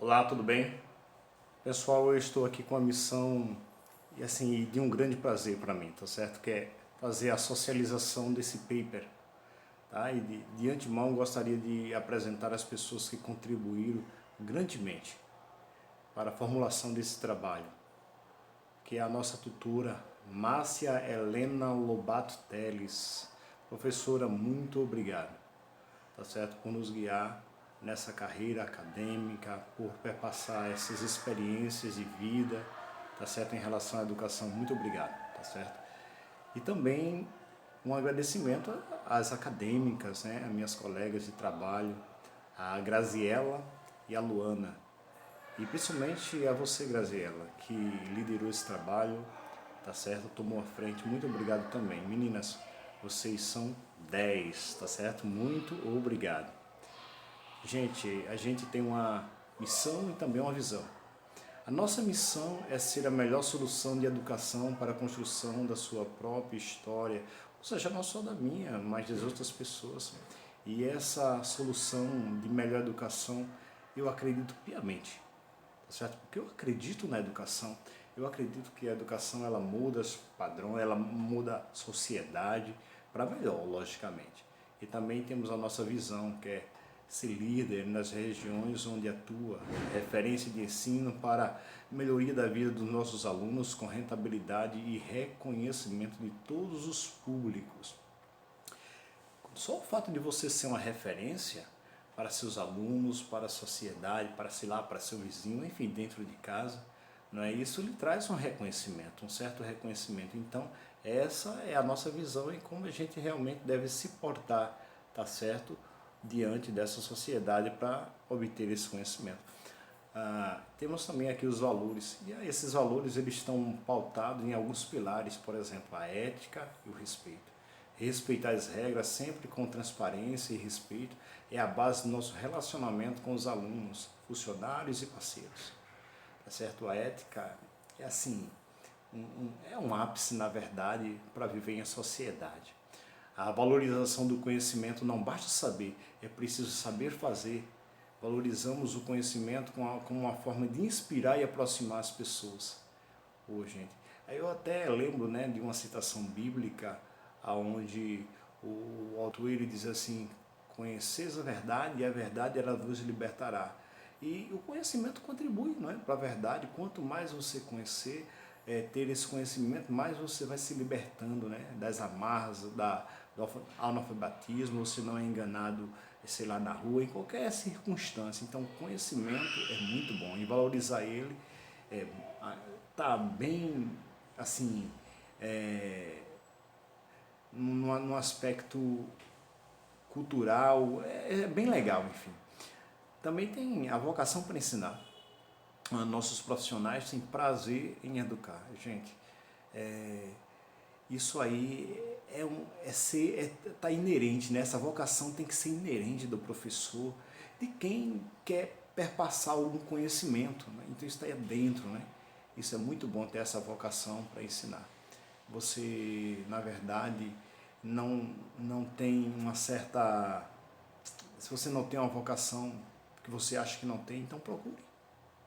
Olá, tudo bem? Pessoal, eu estou aqui com a missão e assim, de um grande prazer para mim, tá certo? Que é fazer a socialização desse paper, tá? E de antemão gostaria de apresentar as pessoas que contribuíram grandemente para a formulação desse trabalho, que é a nossa tutora Márcia Helena Lobato Teles. Professora, muito obrigado, tá certo? Por nos guiar nessa carreira acadêmica, por perpassar essas experiências de vida, tá certo? Em relação à educação, muito obrigado, tá certo? E também um agradecimento às acadêmicas, né? Às minhas colegas de trabalho, a Graziela e a Luana. E principalmente a você, Graziela, que liderou esse trabalho, tá certo? Tomou a frente. Muito obrigado também. Meninas, vocês são 10, tá certo? Muito obrigado. Gente, a gente tem uma missão e também uma visão. A nossa missão é ser a melhor solução de educação para a construção da sua própria história, ou seja, não só da minha, mas das outras pessoas. E essa solução de melhor educação, eu acredito piamente, tá certo? Porque eu acredito na educação. Eu acredito que a educação ela muda os padrões, ela muda a sociedade para melhor, logicamente. E também temos a nossa visão, que é ser líder nas regiões onde atua, referência de ensino para melhoria da vida dos nossos alunos com rentabilidade e reconhecimento de todos os públicos. Só o fato de você ser uma referência para seus alunos, para a sociedade, para, sei lá, para seu vizinho, enfim, dentro de casa, não é? Isso lhe traz um reconhecimento, um certo reconhecimento. Então, essa é a nossa visão em como a gente realmente deve se portar, tá certo? Diante dessa sociedade para obter esse conhecimento. Temos também aqui os valores, e esses valores eles estão pautados em alguns pilares, por exemplo, a ética e o respeito. Respeitar as regras sempre com transparência e respeito é a base do nosso relacionamento com os alunos, funcionários e parceiros. Tá certo? A ética é assim, é um ápice na verdade para viver em sociedade. A valorização do conhecimento não basta saber, é preciso saber fazer. Valorizamos o conhecimento como uma forma de inspirar e aproximar as pessoas. Gente. Aí eu até lembro, né, de uma citação bíblica onde o autor ele diz assim: conheceis a verdade e a verdade ela vos libertará. E o conhecimento contribui, não é, para a verdade. Quanto mais você conhecer, ter esse conhecimento, mais você vai se libertando, né, das amarras, do analfabetismo, você não é enganado, sei lá, na rua, em qualquer circunstância. Então, conhecimento é muito bom e valorizar ele é, tá bem, assim, é, no aspecto cultural, é bem legal, enfim. Também tem a vocação para ensinar. Nossos profissionais têm prazer em educar. Gente, isso aí tá inerente, né? Essa vocação tem que ser inerente do professor, de quem quer perpassar algum conhecimento, né? Então isso está dentro, né? Isso é muito bom ter essa vocação para ensinar. Você, na verdade, não tem uma certa... Se você não tem uma vocação que você acha que não tem, então procure.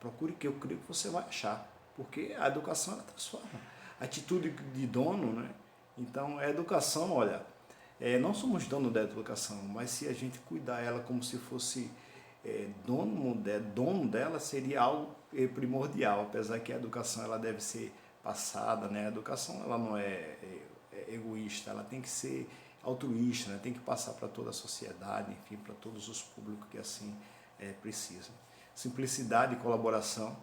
Procure, que eu creio que você vai achar. Porque a educação ela transforma. A atitude de dono, né? Então, a educação, olha, não somos dono da educação, mas se a gente cuidar ela como se fosse dono dela, seria algo primordial, apesar que a educação ela deve ser passada, né? A educação ela não é egoísta, ela tem que ser altruísta, né? Tem que passar para toda a sociedade, enfim, para todos os públicos que assim precisam. Simplicidade e colaboração,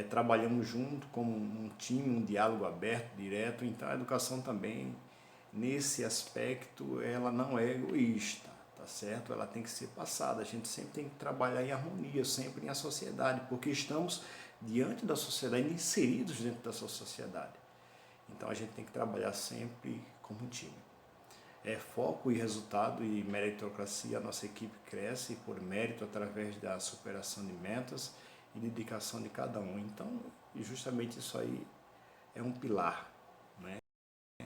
trabalhamos junto como um time, um diálogo aberto, direto. Então a educação também, nesse aspecto, ela não é egoísta, tá certo? Ela tem que ser passada, a gente sempre tem que trabalhar em harmonia, sempre em sociedade, porque estamos diante da sociedade, inseridos dentro da sociedade. Então a gente tem que trabalhar sempre como um time. Foco e resultado e meritocracia, a nossa equipe cresce por mérito através da superação de metas e dedicação de cada um. Então, justamente isso aí é um pilar, né,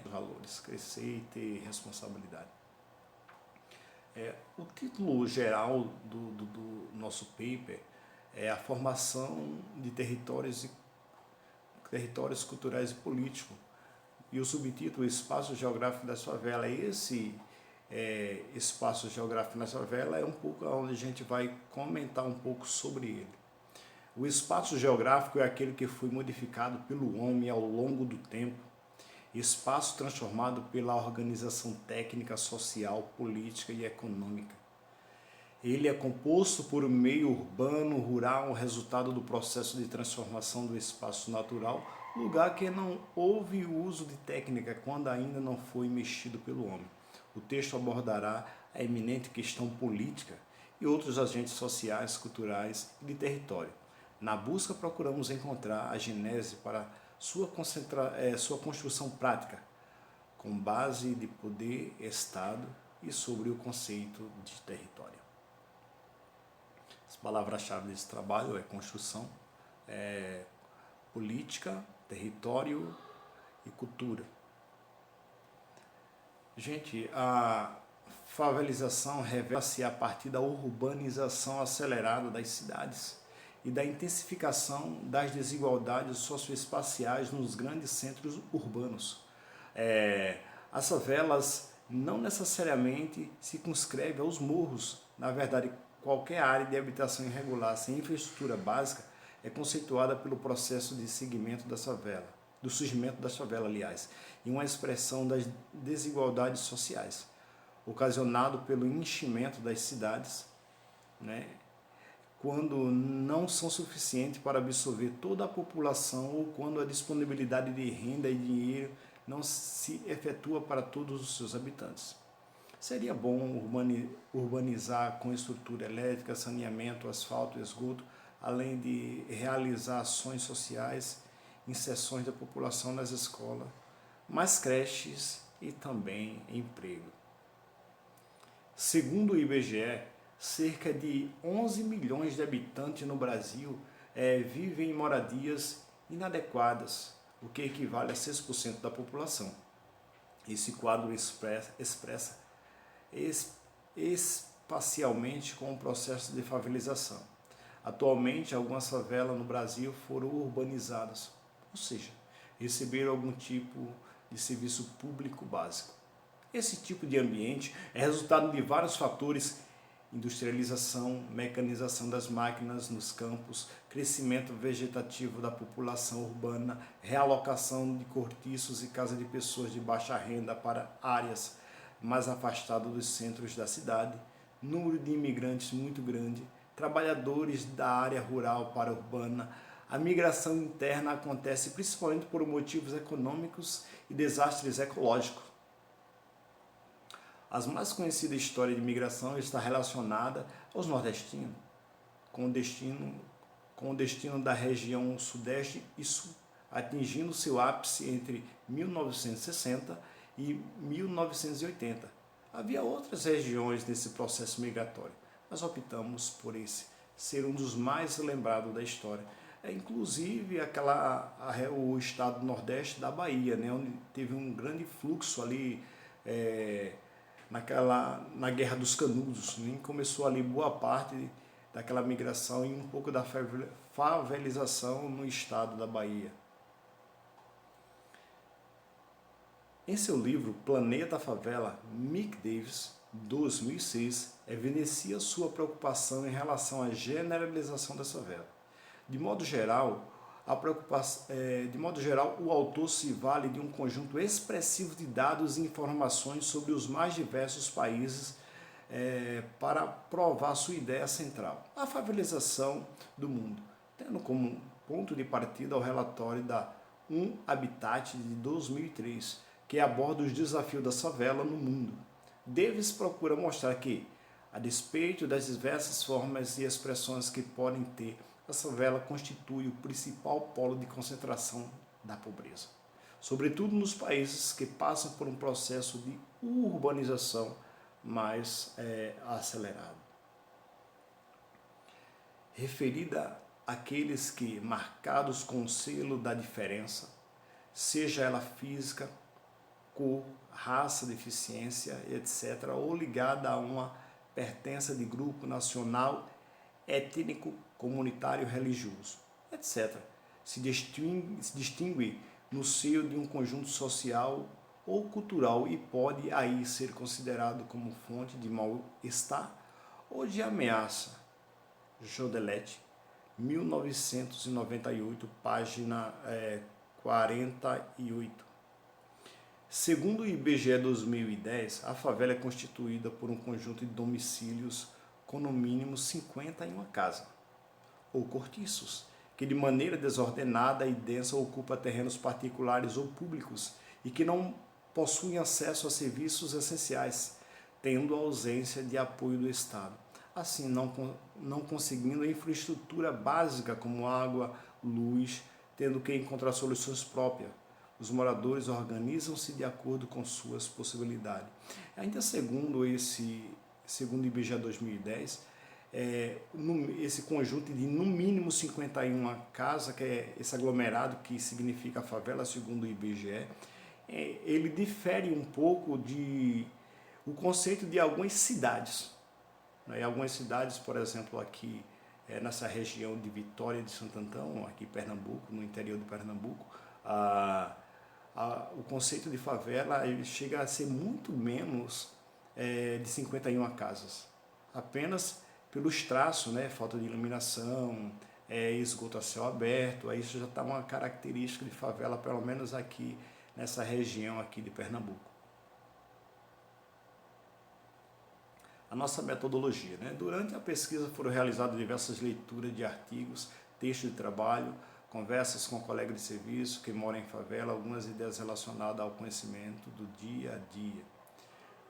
dos valores, crescer e ter responsabilidade. O título geral do nosso paper é a formação de territórios culturais e políticos. E o subtítulo Espaço Geográfico da Favela, esse espaço geográfico na favela é um pouco onde a gente vai comentar um pouco sobre ele. O espaço geográfico é aquele que foi modificado pelo homem ao longo do tempo, espaço transformado pela organização técnica, social, política e econômica. Ele é composto por um meio urbano, rural, resultado do processo de transformação do espaço natural, lugar que não houve o uso de técnica quando ainda não foi mexido pelo homem. O texto abordará a eminente questão política e outros agentes sociais, culturais e de território. Na busca, procuramos encontrar a genese para sua construção prática, com base de poder, Estado e sobre o conceito de território. As palavras-chave desse trabalho é construção, política, território e cultura. Gente, a favelização revela-se a partir da urbanização acelerada das cidades e da intensificação das desigualdades socioespaciais nos grandes centros urbanos. As favelas não necessariamente se circunscrevem aos morros. Na verdade, qualquer área de habitação irregular sem infraestrutura básica é conceituada pelo processo de surgimento das favelas, e uma expressão das desigualdades sociais, ocasionado pelo enchimento das cidades, quando não são suficientes para absorver toda a população ou quando a disponibilidade de renda e dinheiro não se efetua para todos os seus habitantes. Seria bom urbanizar com estrutura elétrica, saneamento, asfalto, esgoto, além de realizar ações sociais, inserções da população nas escolas, mais creches e também emprego. Segundo o IBGE, cerca de 11 milhões de habitantes no Brasil vivem em moradias inadequadas, o que equivale a 6% da população. Esse quadro expressa espacialmente com o processo de favelização. Atualmente, algumas favelas no Brasil foram urbanizadas, ou seja, receberam algum tipo de serviço público básico. Esse tipo de ambiente é resultado de vários fatores: industrialização, mecanização das máquinas nos campos, crescimento vegetativo da população urbana, realocação de cortiços e casas de pessoas de baixa renda para áreas mais afastadas dos centros da cidade, número de imigrantes muito grande, trabalhadores da área rural para a urbana. A migração interna acontece principalmente por motivos econômicos e desastres ecológicos. A mais conhecida história de migração está relacionada aos nordestinos, com o destino da região sudeste e sul, atingindo seu ápice entre 1960 e 1980. Havia outras regiões nesse processo migratório, mas optamos por esse ser um dos mais lembrados da história. Inclusive o estado do Nordeste da Bahia, onde teve um grande fluxo ali na Guerra dos Canudos, começou ali boa parte daquela migração e um pouco da favelização no estado da Bahia. Em seu livro Planeta Favela, Mick Davis, 2006, evidencia sua preocupação em relação à generalização dessa favela. De modo geral, o autor se vale de um conjunto expressivo de dados e informações sobre os mais diversos países para provar sua ideia central, a favelização do mundo, tendo como ponto de partida o relatório da Habitat de 2003, que aborda os desafios da favela no mundo. Davis procura mostrar que, a despeito das diversas formas e expressões que podem ter, a favela constitui o principal polo de concentração da pobreza, sobretudo nos países que passam por um processo de urbanização mais acelerado. Referida àqueles que, marcados com o selo da diferença, seja ela física, cor, raça, deficiência, etc., ou ligada a uma pertença de grupo nacional étnico, comunitário, religioso, etc. Se distingue no seio de um conjunto social ou cultural e pode aí ser considerado como fonte de mal-estar ou de ameaça. Jodelet, 1998, página 48. Segundo o IBGE 2010, a favela é constituída por um conjunto de domicílios com no mínimo 50 em uma casa, ou cortiços, que de maneira desordenada e densa ocupa terrenos particulares ou públicos e que não possuem acesso a serviços essenciais, tendo ausência de apoio do Estado. Assim, não conseguindo a infraestrutura básica como água, luz, tendo que encontrar soluções próprias. Os moradores organizam-se de acordo com suas possibilidades. Ainda segundo o IBGE 2010, esse conjunto de no mínimo 51 casas, que é esse aglomerado que significa a favela, segundo o IBGE, ele difere um pouco o conceito de algumas cidades. Em algumas cidades, por exemplo, aqui nessa região de Vitória de Santo Antão, aqui em Pernambuco, no interior de Pernambuco, o conceito de favela ele chega a ser muito menos de 51 casas. Apenas pelos traços, né? Falta de iluminação, esgoto a céu aberto, aí isso já está uma característica de favela, pelo menos aqui nessa região aqui de Pernambuco. A nossa metodologia, né? Durante a pesquisa foram realizadas diversas leituras de artigos, textos de trabalho, conversas com colegas de serviço que moram em favela, algumas ideias relacionadas ao conhecimento do dia a dia.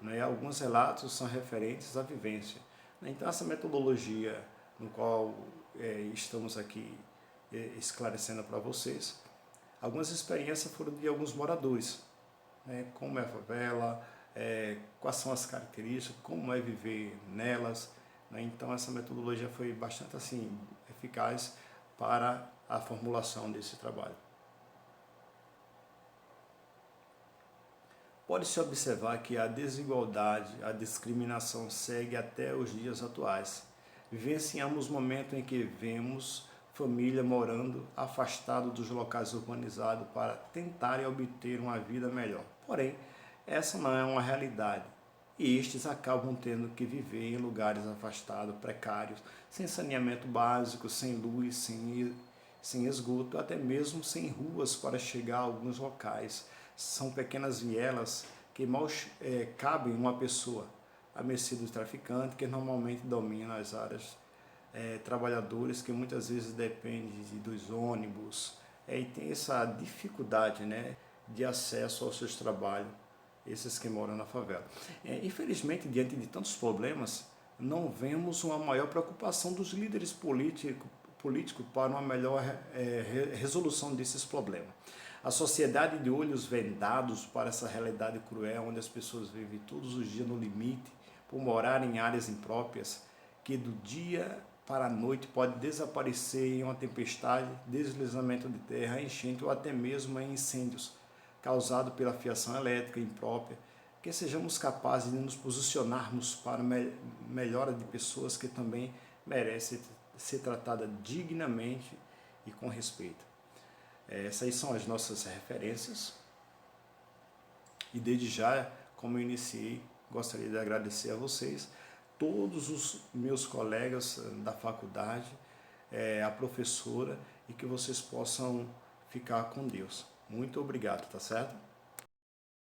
Né? Alguns relatos são referentes à vivência. Então, essa metodologia no qual estamos aqui esclarecendo para vocês, algumas experiências foram de alguns moradores, né? Como é a favela, quais são as características, como é viver nelas. Né? Então, essa metodologia foi bastante assim, eficaz para a formulação desse trabalho. Pode-se observar que a desigualdade, a discriminação segue até os dias atuais. Vivenciamos momentos em que vemos família morando afastado dos locais urbanizados para tentarem obter uma vida melhor. Porém, essa não é uma realidade e estes acabam tendo que viver em lugares afastados, precários, sem saneamento básico, sem luz, sem esgoto, até mesmo sem ruas para chegar a alguns locais. São pequenas vielas que mal cabem uma pessoa, à mercê dos traficantes, que normalmente dominam as áreas, trabalhadores que muitas vezes dependem dos ônibus, e tem essa dificuldade, né, de acesso aos seus trabalhos, esses que moram na favela. Infelizmente, diante de tantos problemas, não vemos uma maior preocupação dos líderes políticos para uma melhor resolução desses problemas. A sociedade de olhos vendados para essa realidade cruel, onde as pessoas vivem todos os dias no limite, por morar em áreas impróprias, que do dia para a noite pode desaparecer em uma tempestade, deslizamento de terra, enchente ou até mesmo em incêndios, causado pela fiação elétrica imprópria, que sejamos capazes de nos posicionarmos para melhora de pessoas que também merecem ser tratadas dignamente e com respeito. Essas são as nossas referências e desde já, como eu iniciei, gostaria de agradecer a vocês, todos os meus colegas da faculdade, a professora, e que vocês possam ficar com Deus. Muito obrigado, tá certo?